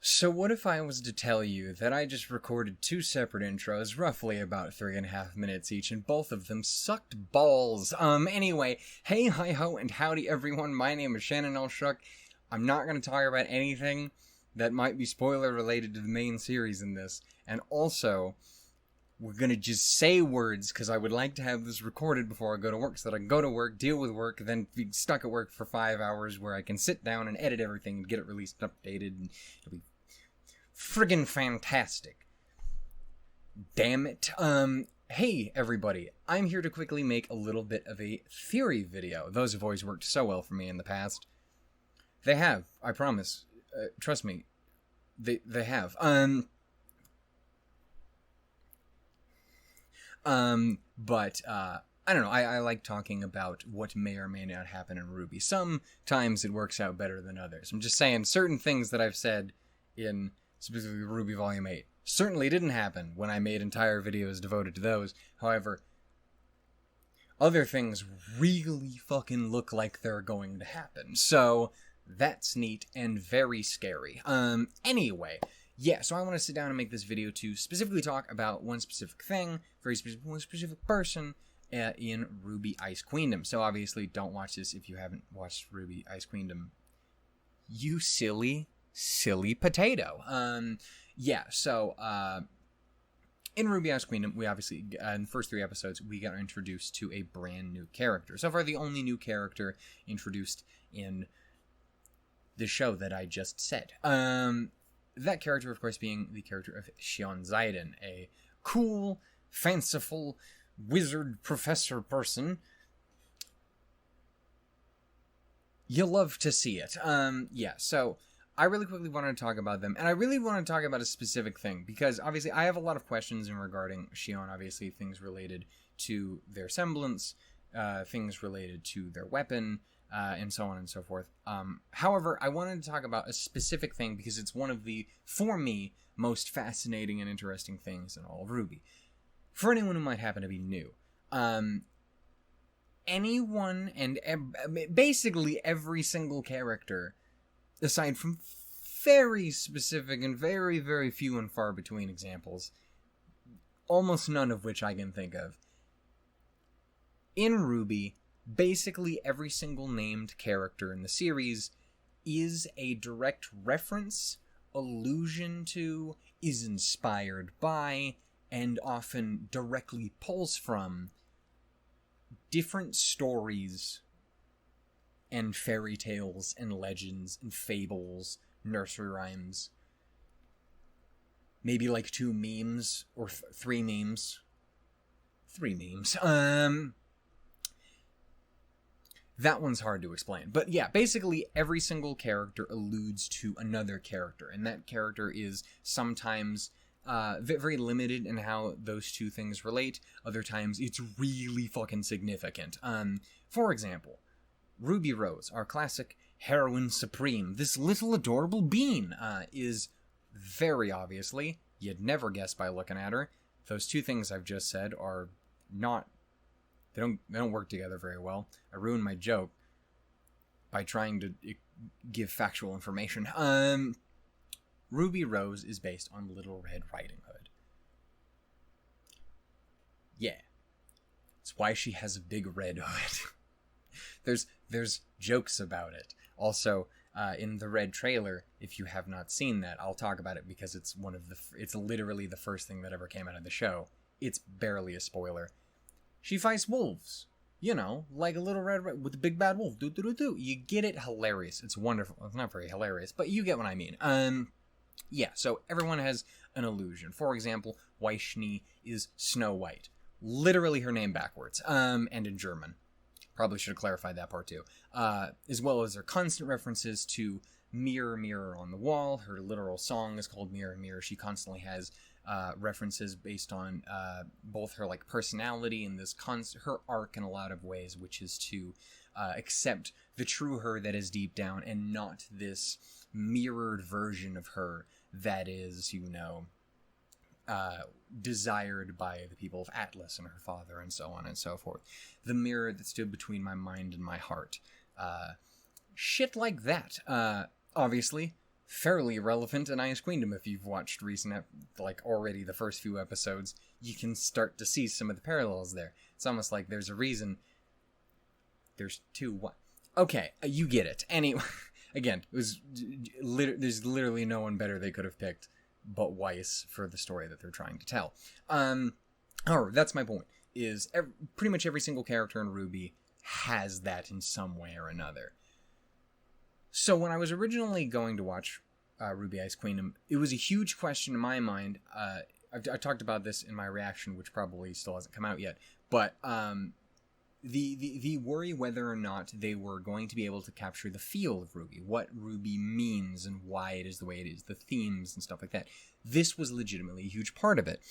So what if I was to tell you that I just recorded two separate intros, roughly about 3.5 minutes each, and both of them sucked balls? Anyway, hey, hi-ho, and howdy everyone, my name is Shannon L. Shuck. I'm not going to talk about anything that might be spoiler related to the main series in this, and also, we're going to just say words, because I would like to have this recorded before I go to work, so that I can go to work, deal with work, then be stuck at work for 5 hours, where I can sit down and edit everything and get it released and updated, and it'll be friggin' fantastic. Damn it. Hey everybody, I'm here to quickly make a little bit of a theory video. Those have always worked so well for me in the past. They have, I promise. Trust me. They have. But I don't know, I like talking about what may or may not happen in RWBY. Sometimes it works out better than others. I'm just saying, certain things that I've said in specifically RWBY Volume 8 certainly didn't happen when I made entire videos devoted to those. However, other things really fucking look like they're going to happen. So, that's neat and very scary. Anyway, yeah, so I want to sit down and make this video to specifically talk about one specific thing, one specific person in RWBYIceQueendom. So obviously, don't watch this if you haven't watched RWBYIceQueendom. You silly potato. Yeah, so, in RWBYIceQueendom, we obviously, in the first 3 episodes, we got introduced to a brand new character. So far, the only new character introduced in the show that I just said. That character, of course, being the character of Shion Zaiden, a cool, fanciful, wizard professor person. You love to see it. Yeah, so I really quickly wanted to talk about them, and I really want to talk about a specific thing, because obviously I have a lot of questions in regarding Shion, obviously things related to their semblance, things related to their weapon, and so on and so forth. However, I wanted to talk about a specific thing because it's one of the, for me, most fascinating and interesting things in all of RWBY. For anyone who might happen to be new, anyone and basically every single character, aside from very specific and very, very few and far between examples, almost none of which I can think of, in RWBY, basically every single named character in the series is a direct reference, allusion to, is inspired by, and often directly pulls from different stories and fairy tales and legends and fables, nursery rhymes. Maybe like 2 memes or 3 memes. 3 memes. That one's hard to explain. But yeah, basically every single character alludes to another character, and that character is sometimes very limited in how those two things relate. Other times it's really fucking significant. For example, Ruby Rose, our classic heroine supreme, this little adorable bean, is very obviously, you'd never guess by looking at her, those two things I've just said are not, they don't work together very well. I ruined my joke by trying to give factual information. Ruby Rose is based on Little Red Riding Hood. Yeah. That's why she has a big red hood. There's jokes about it. Also, in the Red trailer, if you have not seen that, I'll talk about it because it's it's literally the first thing that ever came out of the show. It's barely a spoiler. She fights wolves. You know, like a little red with a big bad wolf. You get it? Hilarious. It's wonderful. It's not very hilarious, but you get what I mean. Yeah, so everyone has an allusion. For example, Weichni is Snow White. Literally her name backwards. And in German. Probably should have clarified that part too. As well as their constant references to Mirror, Mirror on the Wall. Her literal song is called Mirror, Mirror. She constantly has references based on both her like personality and this her arc in a lot of ways, which is to accept the true her that is deep down and not this mirrored version of her that is, you know, desired by the people of Atlas and her father and so on and so forth. The mirror that stood between my mind and my heart. Shit like that. Obviously, fairly relevant in Ice Queendom. If you've watched recent, already the first few episodes, you can start to see some of the parallels there. It's almost like there's a reason. There's two. What? Okay, you get it. Anyway, again, it was there's literally no one better they could have picked but Weiss for the story that they're trying to tell. That's my point. Is pretty much every single character in RWBY has that in some way or another. So when I was originally going to watch RWBYIceQueendom, it was a huge question in my mind. I talked about this in my reaction, which probably still hasn't come out yet. But the worry whether or not they were going to be able to capture the feel of RWBY, what RWBY means and why it is the way it is, the themes and stuff like that. This was legitimately a huge part of it.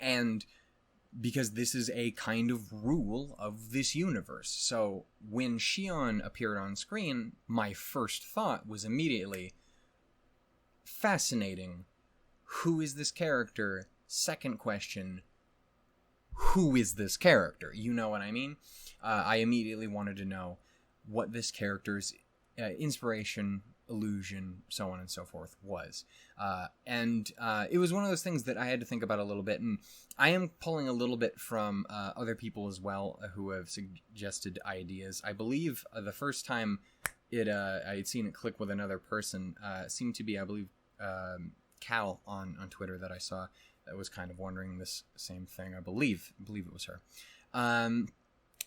And because this is a kind of rule of this universe. So when Shion appeared on screen, my first thought was immediately, fascinating. Who is this character? Second question, who is this character? You know what I mean? I immediately wanted to know what this character's inspiration, illusion, so on and so forth was. And it was one of those things that I had to think about a little bit, and I am pulling a little bit from other people as well who have suggested ideas. I believe the first time I had seen it click with another person seemed to be, I believe, Cal on Twitter that I saw that was kind of wondering this same thing. I believe it was her.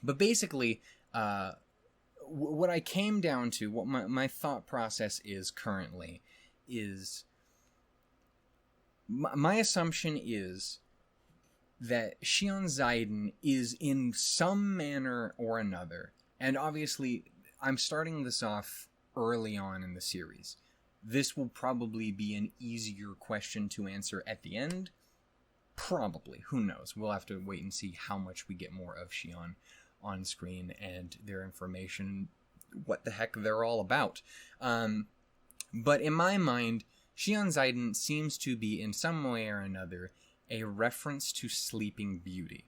But basically, what I came down to, what my thought process is currently, is my assumption is that Shion Zaiden is in some manner or another, and obviously I'm starting this off early on in the series. This will probably be an easier question to answer at the end. Probably. Who knows? We'll have to wait and see how much we get more of Shion on screen and their information, what the heck they're all about. But in my mind, Shion Zaiden seems to be, in some way or another, a reference to Sleeping Beauty.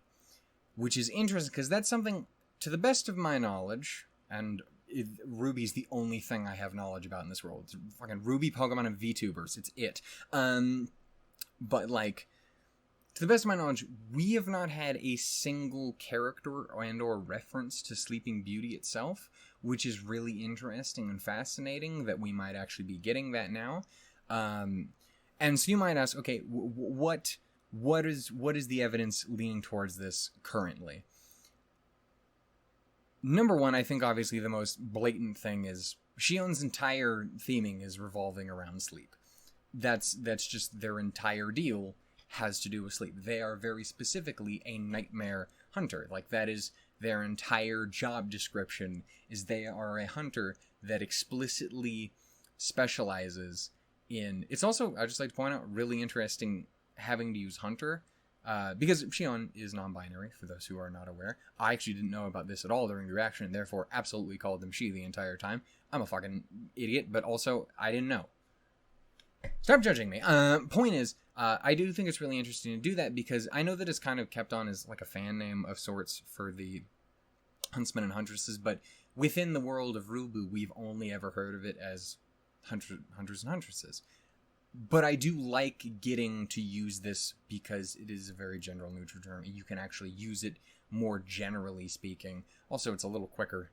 Which is interesting, because that's something, to the best of my knowledge, and RWBY's the only thing I have knowledge about in this world. It's fucking RWBY, Pokemon, and VTubers. It's it. But, to the best of my knowledge, we have not had a single character and/or reference to Sleeping Beauty itself, which is really interesting and fascinating that we might actually be getting that now. And so you might ask, okay, what is the evidence leaning towards this currently? Number one, I think obviously the most blatant thing is Shion's entire theming is revolving around sleep. That's just their entire deal has to do with sleep. They are very specifically a nightmare hunter. That is their entire job description, is they are a hunter that explicitly specializes in... It's also, I'd just like to point out, really interesting having to use hunter, because Shion is non-binary, for those who are not aware. I actually didn't know about this at all during the reaction, and therefore absolutely called them she the entire time. I'm a fucking idiot, but also, I didn't know. Stop judging me. Point is, I do think it's really interesting to do that, because I know that it's kind of kept on as a fan name of sorts for the huntsmen and huntresses, but within the world of RWBY, we've only ever heard of it as hunters and huntresses. But I do like getting to use this because it is a very general neutral term. You can actually use it more generally speaking. Also, it's a little quicker.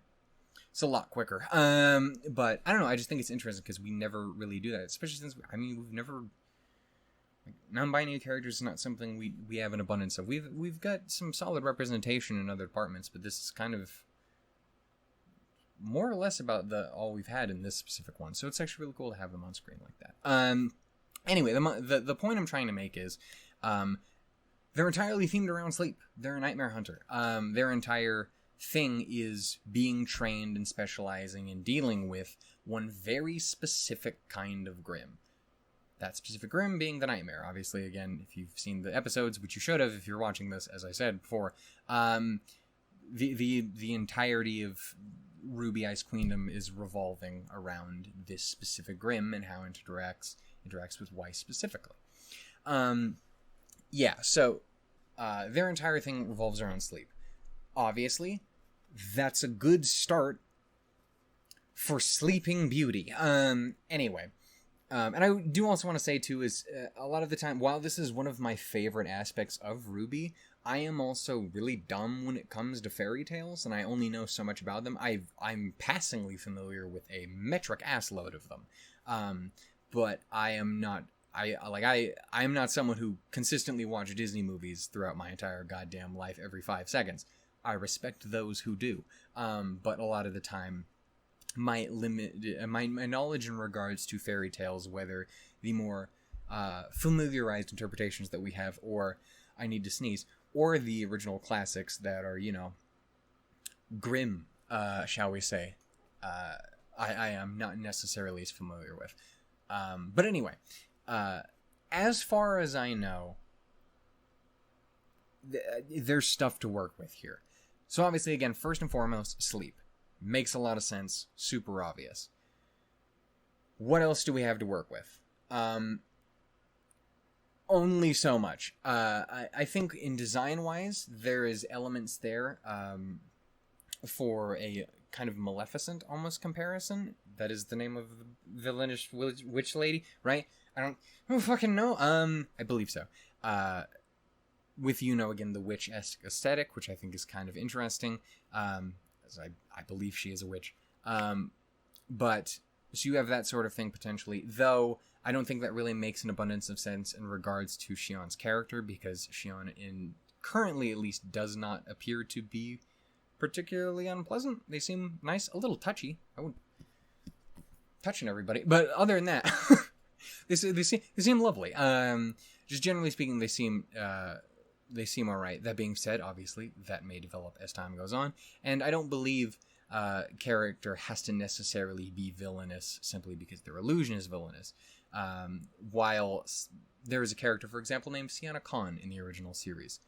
It's a lot quicker. But I don't know. I just think it's interesting because we never really do that. Especially since, we've never... non-binary characters is not something we have an abundance of. We've got some solid representation in other departments, but this is kind of more or less about all we've had in this specific one. So it's actually really cool to have them on screen like that. Anyway, the point I'm trying to make is they're entirely themed around sleep. They're a nightmare hunter. Their entire thing is being trained and specializing in dealing with one very specific kind of grim. That specific grim being the nightmare. Obviously, again, if you've seen the episodes, which you should have if you're watching this, as I said before, the entirety of RWBYIceQueendom is revolving around this specific grim and how it interacts with Weiss specifically. So their entire thing revolves around sleep. Obviously, that's a good start for Sleeping Beauty. Anyway. And I do also want to say, too, is a lot of the time, while this is one of my favorite aspects of RWBY, I am also really dumb when it comes to fairy tales, and I only know so much about them. I'm passingly familiar with a metric assload of them. But I am not... I am not someone who consistently watches Disney movies throughout my entire goddamn life every 5 seconds. I respect those who do. But a lot of the time... my knowledge in regards to fairy tales, whether the more familiarized interpretations that we have, or I need to sneeze, or the original classics that are, grim, shall we say, I am not necessarily as familiar with. But anyway, as far as I know, there's stuff to work with here. So obviously, again, first and foremost, sleep. Makes a lot of sense. Super obvious. What else do we have to work with? Only so much. I think in design-wise, there is elements there for a kind of Maleficent almost comparison. That is the name of the villainish witch lady, right? I don't fucking know. I believe so. With, again, the witch-esque aesthetic, which I think is kind of interesting. I believe she is a witch. But, so you have that sort of thing potentially, though I don't think that really makes an abundance of sense in regards to Shion's character, because Shion, currently at least, does not appear to be particularly unpleasant. They seem nice, a little touchy. I would... touching everybody. But other than that, they seem lovely. Just generally speaking, they seem alright. That being said, obviously, that may develop as time goes on. And I don't believe character has to necessarily be villainous simply because their illusion is villainous. While there is a character, for example, named Sienna Khan in the original series.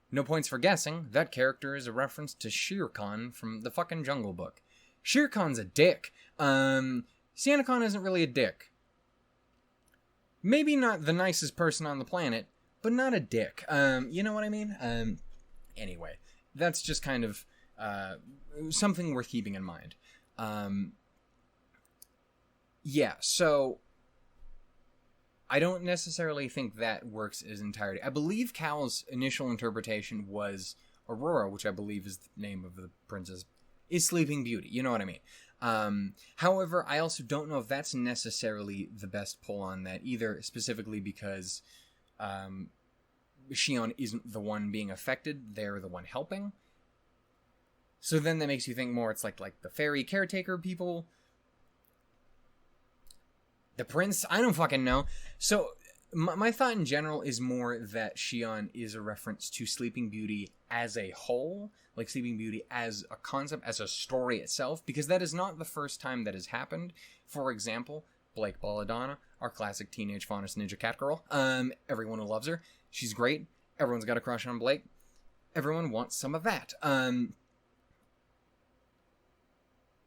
No points for guessing, that character is a reference to Shere Khan from the fucking Jungle Book. Shere Khan's a dick. Sienna Khan isn't really a dick. Maybe not the nicest person on the planet, but not a dick. You know what I mean? Anyway, that's just kind of something worth keeping in mind. Yeah, so I don't necessarily think that works as entirety. I believe Cal's initial interpretation was Aurora, which I believe is the name of the princess, is Sleeping Beauty. You know what I mean? However, I also don't know if that's necessarily the best pull on that either, specifically because Shion isn't the one being affected, they're the one helping. So then that makes you think more, it's like the fairy caretaker people. The prince? I don't fucking know. So, my thought in general is more that Shion is a reference to Sleeping Beauty as a whole, like Sleeping Beauty as a concept, as a story itself, because that is not the first time that has happened. For example, Blake Belladonna, our classic teenage faunus ninja cat girl. Everyone who loves her. She's great. Everyone's got a crush on Blake. Everyone wants some of that.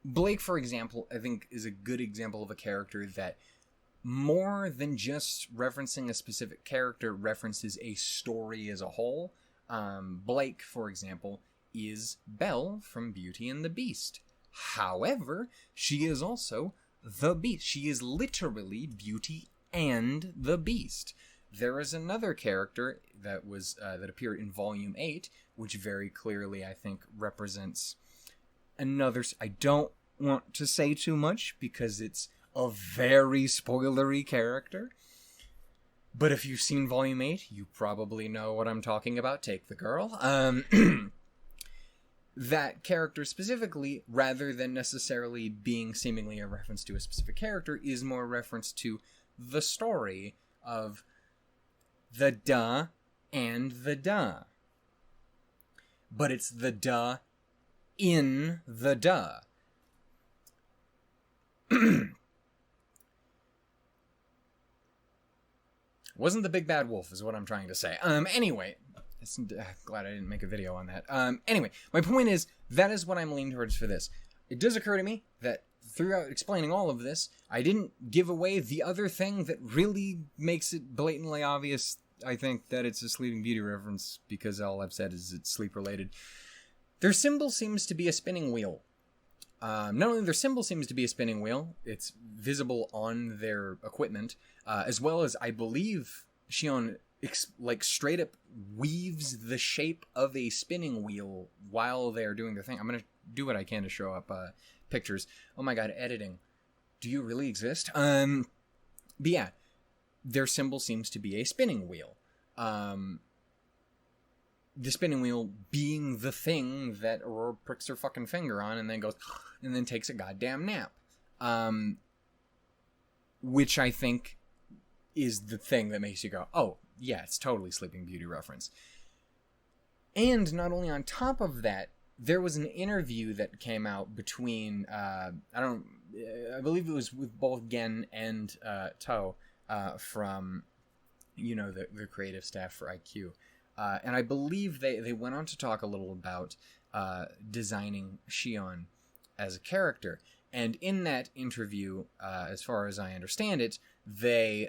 Blake, for example, I think is a good example of a character that more than just referencing a specific character references a story as a whole. Blake, for example, is Belle from Beauty and the Beast. However, she is also the Beast. She is literally Beauty and the Beast. There is another character that was that appeared in Volume 8, which very clearly, I think, represents another... I don't want to say too much because it's a very spoilery character. But if you've seen Volume 8, you probably know what I'm talking about. Take the girl. That character specifically, rather than necessarily being seemingly a reference to a specific character, is more a reference to the story of the duh and the duh. But it's the duh in the duh. Wasn't the big bad wolf is what I'm trying to say. Anyway, glad I didn't make a video on that. Anyway, my point is, that is what I'm leaning towards for this. It does occur to me that throughout explaining all of this, I didn't give away the other thing that really makes it blatantly obvious, I think, that it's a Sleeping Beauty reference, because all I've said is it's sleep-related. Their symbol seems to be a spinning wheel. Not only their symbol seems to be a spinning wheel, it's visible on their equipment, as well as I believe Shion straight up weaves the shape of a spinning wheel while they're doing their thing. I'm gonna do what I can to show up pictures. Oh my god, editing. Do you really exist? But yeah, their symbol seems to be a spinning wheel. The spinning wheel being the thing that Aurora pricks her fucking finger on and then goes, and then takes a goddamn nap. Which I think is the thing that makes you go, oh, yeah, it's totally Sleeping Beauty reference. And not only on top of that, there was an interview that came out between, I believe it was with both Gen and To from, the creative staff for IQ. And I believe they went on to talk a little about designing Shion as a character. And in that interview, as far as I understand it, they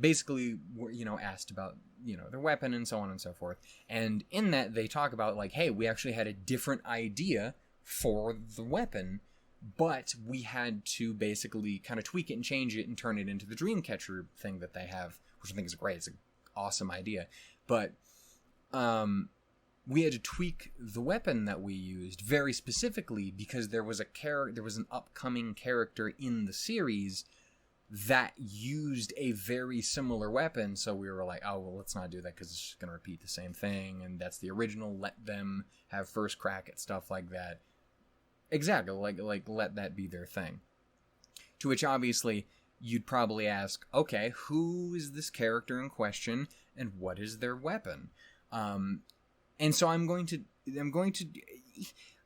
basically were, asked about, their weapon and so on and so forth. And in that, they talk about, like, hey, we actually had a different idea for the weapon, but we had to basically kind of tweak it and change it and turn it into the Dreamcatcher thing that they have, which I think is great. It's an awesome idea. But we had to tweak the weapon that we used very specifically because there was an upcoming character in the series that used a very similar weapon. So we were like, oh, well, let's not do that because it's just going to repeat the same thing. And that's the original. Let them have first crack at stuff like that. Exactly. Like let that be their thing. To which obviously you'd probably ask, okay, who is this character in question and what is their weapon? And so I'm going to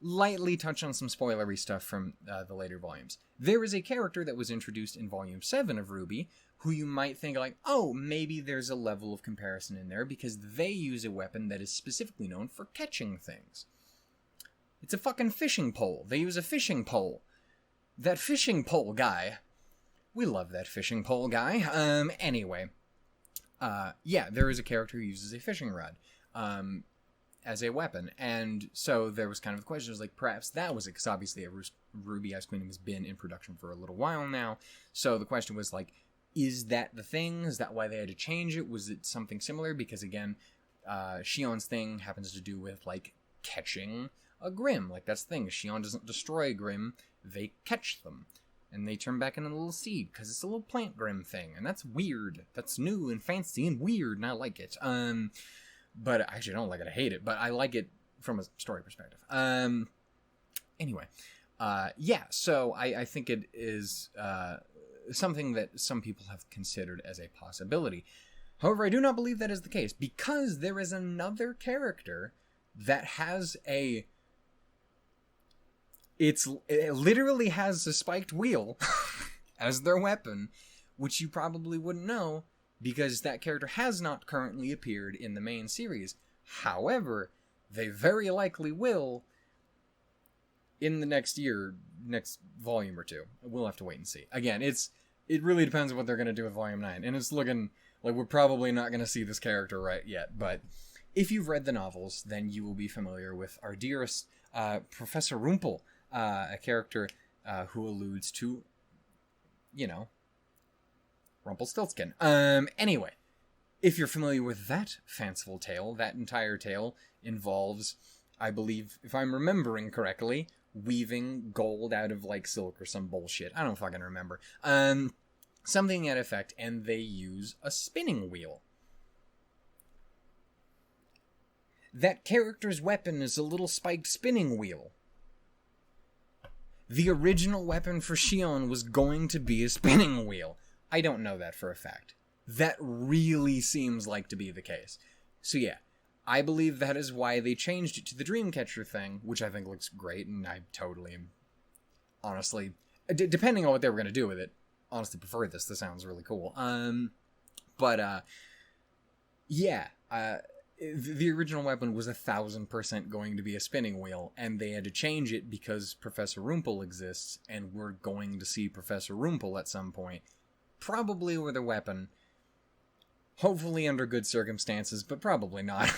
lightly touch on some spoilery stuff from the later volumes. There is a character that was introduced in Volume 7 of RWBY who you might think like, oh, maybe there's a level of comparison in there because they use a weapon that is specifically known for catching things. It's a fucking fishing pole. They use a fishing pole. That fishing pole guy. We love that fishing pole guy. Anyway. Yeah, there is a character who uses a fishing rod. As a weapon. And so there was kind of the question, was like, perhaps that was it, because obviously RWBYIceQueendom has been in production for a little while now. So the question was like, is that the thing? Is that why they had to change it? Was it something similar? Because again, Shion's thing happens to do with like catching a Grimm. Like that's the thing. Shion doesn't destroy Grimm, they catch them. And they turn back into a little seed, because it's a little plant Grimm thing. And that's weird. That's new and fancy and weird, and I like it. But I actually don't like it. I hate it. But I like it from a story perspective. Anyway. Yeah, so I think it is something that some people have considered as a possibility. However, I do not believe that is the case. Because there is another character that has it literally has a spiked wheel as their weapon. Which you probably wouldn't know. Because that character has not currently appeared in the main series. However, they very likely will in the next volume or two. We'll have to wait and see. Again, it really depends on what they're going to do with Volume 9. And it's looking like we're probably not going to see this character right yet. But if you've read the novels, then you will be familiar with our dearest Professor Rumpel, a character who alludes to, Rumpelstiltskin. Anyway, if you're familiar with that fanciful tale, that entire tale involves, I believe, if I'm remembering correctly, weaving gold out of, like, silk or some bullshit. I don't fucking remember. Something to that effect, and they use a spinning wheel. That character's weapon is a little spiked spinning wheel. The original weapon for Shion was going to be a spinning wheel. I don't know that for a fact. That really seems like to be the case. So yeah, I believe that is why they changed it to the Dreamcatcher thing, which I think looks great, and I totally am, honestly, depending on what they were going to do with it, honestly prefer this. This sounds really cool. Yeah, the original weapon was 1,000% going to be a spinning wheel, and they had to change it because Professor Rumpel exists, and we're going to see Professor Rumpel at some point. Probably with a weapon. Hopefully under good circumstances, but probably not.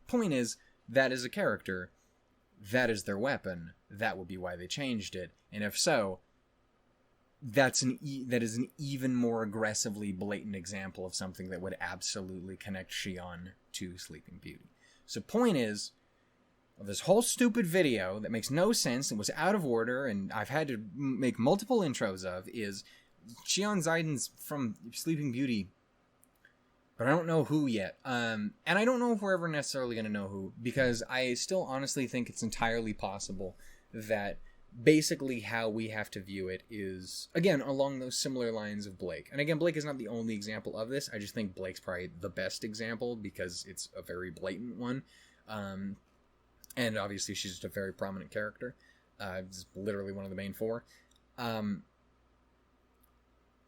Point is, that is a character that is their weapon, that would be why they changed it. And if so, that is an even more aggressively blatant example of something that would absolutely connect Shion to Sleeping Beauty. So point is, this whole stupid video that makes no sense and was out of order and I've had to make multiple intros of is Shion Zaiden's from Sleeping Beauty, but I don't know who yet. And I don't know if we're ever necessarily going to know who, because I still honestly think it's entirely possible that basically how we have to view it is, again, along those similar lines of Blake. And again, Blake is not the only example of this. I just think Blake's probably the best example because it's a very blatant one. And obviously she's just a very prominent character. It's literally one of the main four.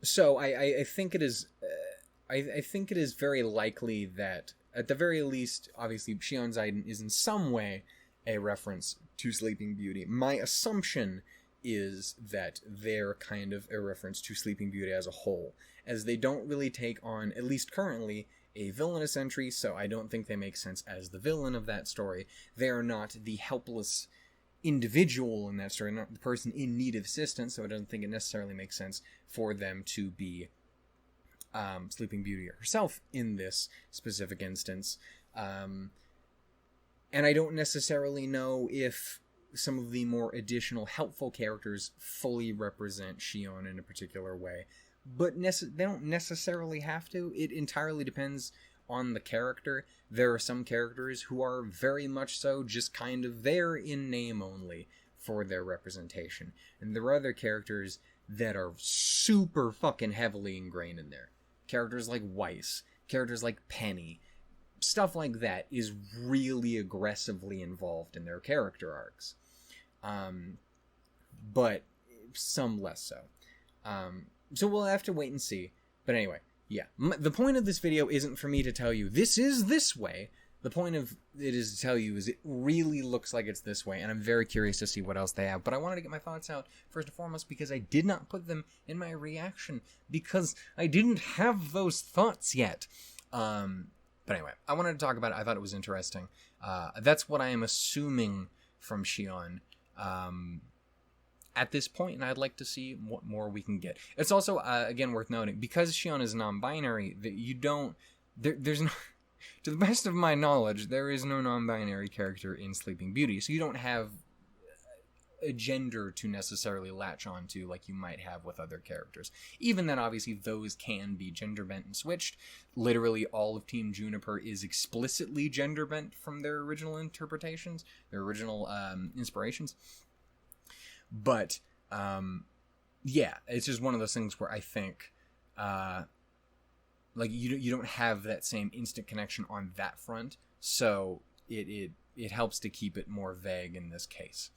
So I think it is... I think it is very likely that, at the very least, obviously, Shion Zaiden is in some way a reference to Sleeping Beauty. My assumption is that they're kind of a reference to Sleeping Beauty as a whole, as they don't really take on, at least currently, a villainous entry, so I don't think they make sense as the villain of that story. They are not the helpless individual in that story, not the person in need of assistance, so I don't think it necessarily makes sense for them to be Sleeping Beauty herself in this specific instance. And I don't necessarily know if some of the more additional helpful characters fully represent Shion in a particular way. But they don't necessarily have to. It entirely depends on the character. There are some characters who are very much so just kind of there in name only for their representation. And there are other characters that are super fucking heavily ingrained in there. Characters like Weiss, characters like Penny, stuff like that is really aggressively involved in their character arcs. But some less so. So we'll have to wait and see. But anyway, yeah. The point of this video isn't for me to tell you, this is this way. The point of it is to tell you is it really looks like it's this way, and I'm very curious to see what else they have. But I wanted to get my thoughts out, first and foremost, because I did not put them in my reaction, because I didn't have those thoughts yet. But anyway, I wanted to talk about it. I thought it was interesting. That's what I am assuming from Shion at this point, and I'd like to see what more we can get. It's also, again, worth noting, because Shion is non-binary, that you don't... There's no... To the best of my knowledge, there is no non-binary character in Sleeping Beauty, so you don't have a gender to necessarily latch onto like you might have with other characters. Even then, obviously, those can be gender-bent and switched. Literally, all of Team Juniper is explicitly gender-bent from their original interpretations, their original inspirations. But, yeah, it's just one of those things where I think... like you don't have that same instant connection on that front, so it helps to keep it more vague in this case.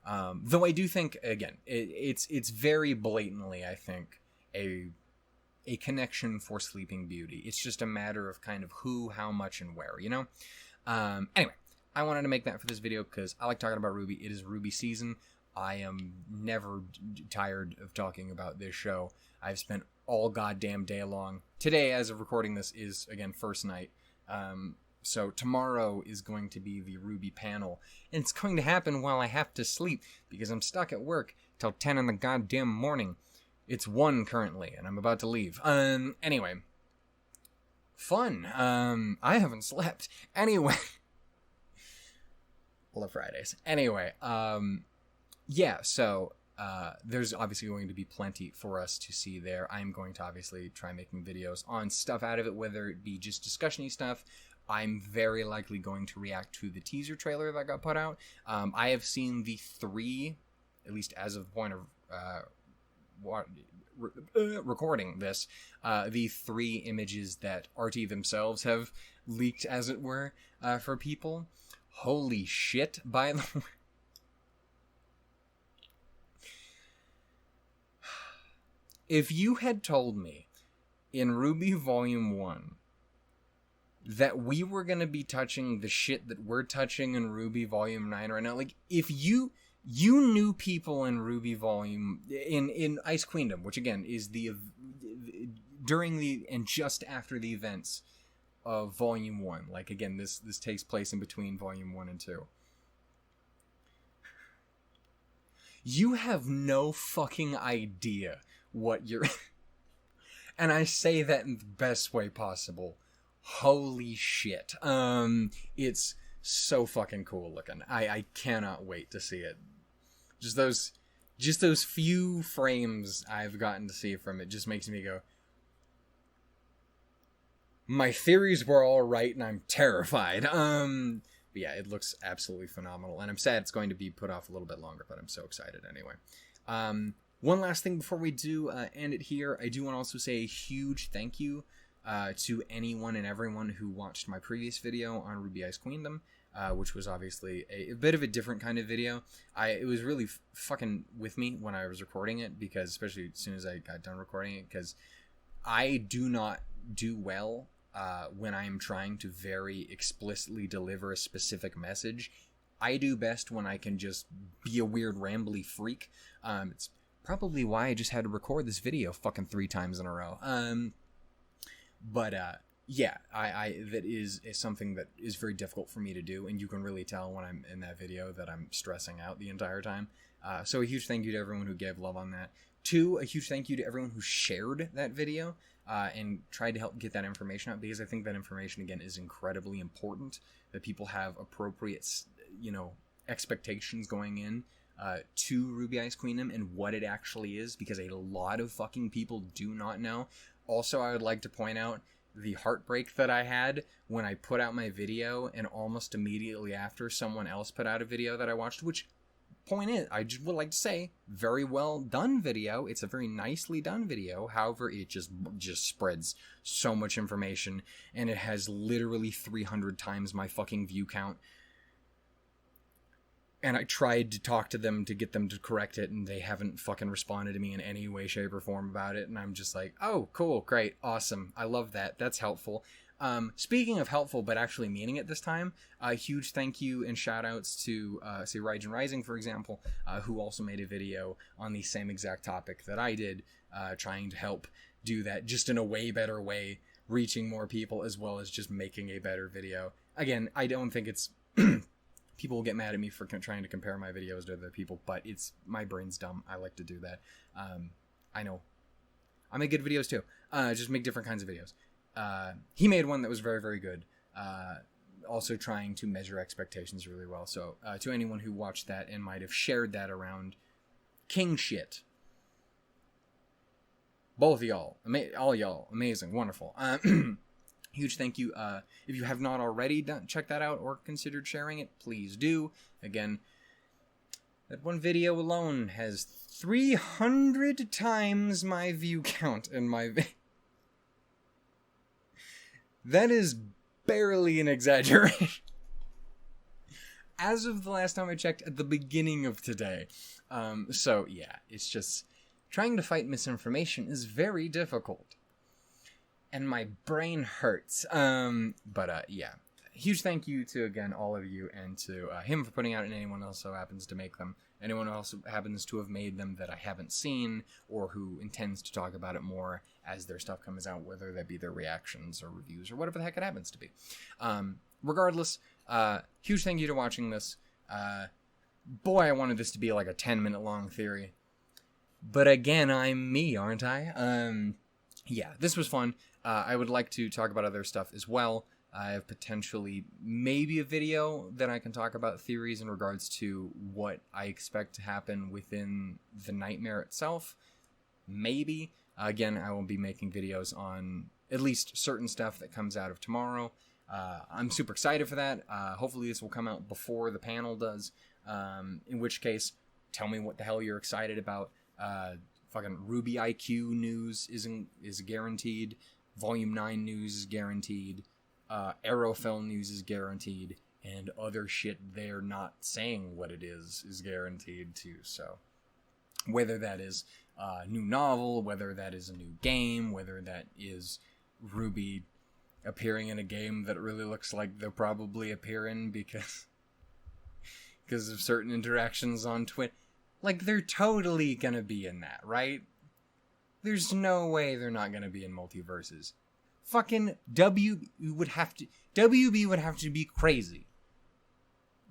Though I do think, again, it's very blatantly, I think, a connection for Sleeping Beauty. It's just a matter of kind of who, how much, and where, you know? Anyway, I wanted to make that for this video because I like talking about RWBY. It is RWBY season. I am never tired of talking about this show. I've spent all goddamn day long. Today, as of recording this, is, again, first night. So tomorrow is going to be the RWBY panel. And it's going to happen while I have to sleep, because I'm stuck at work till 10 in the goddamn morning. It's 1 currently, and I'm about to leave. Anyway. Fun. I haven't slept. Anyway. Love Fridays. Anyway, yeah, so... there's obviously going to be plenty for us to see there. I'm going to obviously try making videos on stuff out of it, whether it be just discussion-y stuff. I'm very likely going to react to the teaser trailer that got put out. I have seen the 3, at least as of the point of recording this, the 3 images that RT themselves have leaked, as it were, for people. Holy shit, by the way. If you had told me in RWBY Volume 1 that we were going to be touching the shit that we're touching in RWBY Volume 9 right now, like, if you knew people in RWBY Volume... In RWBYIceQueendom, which, again, is during the... and just after the events of Volume 1. Like, again, this takes place in between Volume 1 and 2. You have no fucking idea what you're... And I say that in the best way possible. Holy shit. It's so fucking cool looking. I cannot wait to see it. Just those few frames I've gotten to see from it just makes me go, my theories were all right and I'm terrified. But yeah, it looks absolutely phenomenal, and I'm sad it's going to be put off a little bit longer, but I'm so excited anyway. One last thing before we do end it here, I do want to also say a huge thank you to anyone and everyone who watched my previous video on RWBYIceQueendom, which was obviously a bit of a different kind of video. It was really fucking with me when I was recording it, because especially as soon as I got done recording it, because I do not do well when I'm trying to very explicitly deliver a specific message. I do best when I can just be a weird rambly freak. It's probably why I just had to record this video fucking 3 times in a row. Yeah, that is something that is very difficult for me to do, and you can really tell when I'm in that video that I'm stressing out the entire time. So a huge thank you to everyone who gave love on that. 2, a huge thank you to everyone who shared that video and tried to help get that information out, because I think that information, again, is incredibly important, that people have appropriate, expectations going in to RWBYIceQueendom and what it actually is, because a lot of fucking people do not know. Also, I would like to point out the heartbreak that I had when I put out my video and almost immediately after someone else put out a video that I watched, which, point is, I just would like to say, very well done video. It's a very nicely done video. However, it just spreads so much information, and it has literally 300 times my fucking view count. And I tried to talk to them to get them to correct it, and they haven't fucking responded to me in any way, shape, or form about it. And I'm just like, oh, cool, great, awesome. I love that. That's helpful. Speaking of helpful, but actually meaning it this time, a huge thank you and shout outs to, say, Raijin Rising, for example, who also made a video on the same exact topic that I did, trying to help do that just in a way better way, reaching more people, as well as just making a better video. Again, I don't think it's... People will get mad at me for trying to compare my videos to other people, but it's... My brain's dumb. I like to do that. I know. I make good videos too. Just make different kinds of videos. He made one that was very, very good. Also trying to measure expectations really well. So, to anyone who watched that and might have shared that around, king shit. Both of y'all. All y'all. Amazing. Wonderful. Huge thank you. If you have not already checked that out or considered sharing it, please do. Again, that one video alone has 300 times my view count in my That is barely an exaggeration. As of the last time I checked, at the beginning of today. So, yeah, it's just... Trying to fight misinformation is very difficult. And my brain hurts. Yeah. Huge thank you to, again, all of you, and to him for putting out, and anyone else who happens to make them. Anyone else who happens to have made them that I haven't seen, or who intends to talk about it more as their stuff comes out, whether that be their reactions or reviews or whatever the heck it happens to be. Regardless, huge thank you to watching this. Boy, I wanted this to be like a 10-minute long theory. But again, I'm me, aren't I? Yeah, this was fun. I would like to talk about other stuff as well. I have potentially maybe a video that I can talk about theories in regards to what I expect to happen within the nightmare itself. Maybe. Again, I will be making videos on at least certain stuff that comes out of tomorrow. I'm super excited for that. Hopefully this will come out before the panel does. In which case, tell me what the hell you're excited about. Fucking RWBY IQ news is guaranteed. Volume 9 news is guaranteed. Arrowfell news is guaranteed. And other shit they're not saying what it is guaranteed too. So, whether that is a new novel, whether that is a new game, whether that is RWBY appearing in a game that really looks like they'll probably appear in because of certain interactions on Twitter. Like, they're totally gonna be in that, right? There's no way they're not gonna be in multiverses. Fucking WB would have to be crazy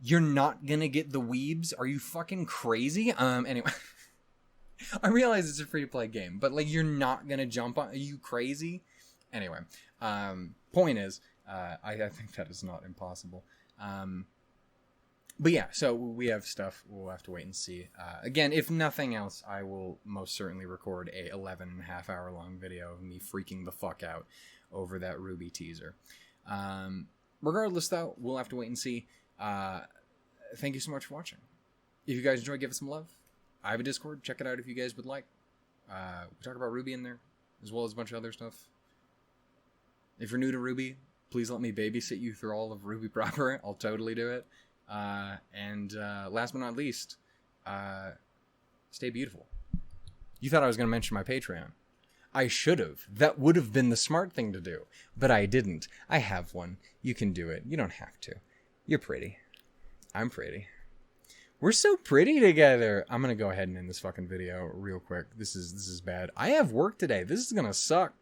You're not gonna get the weebs? Are you fucking crazy? Anyway. I realize it's a free-to-play game, but, like, you're not gonna jump on... Are you crazy? Anyway. Point is, I think that is not impossible. But yeah, so we have stuff. We'll have to wait and see. Again, if nothing else, I will most certainly record a 11.5 hour long video of me freaking the fuck out over that RWBY teaser. Regardless, though, we'll have to wait and see. Thank you so much for watching. If you guys enjoyed, give it some love. I have a Discord. Check it out if you guys would like. We talk about RWBY in there, as well as a bunch of other stuff. If you're new to RWBY, please let me babysit you through all of RWBY proper. I'll totally do it. And last but not least, stay beautiful. You thought I was going to mention my Patreon. I should have. That would have been the smart thing to do. But I didn't. I have one. You can do it. You don't have to. You're pretty. I'm pretty. We're so pretty together. I'm going to go ahead and end this fucking video real quick. This is bad. I have work today. This is going to suck.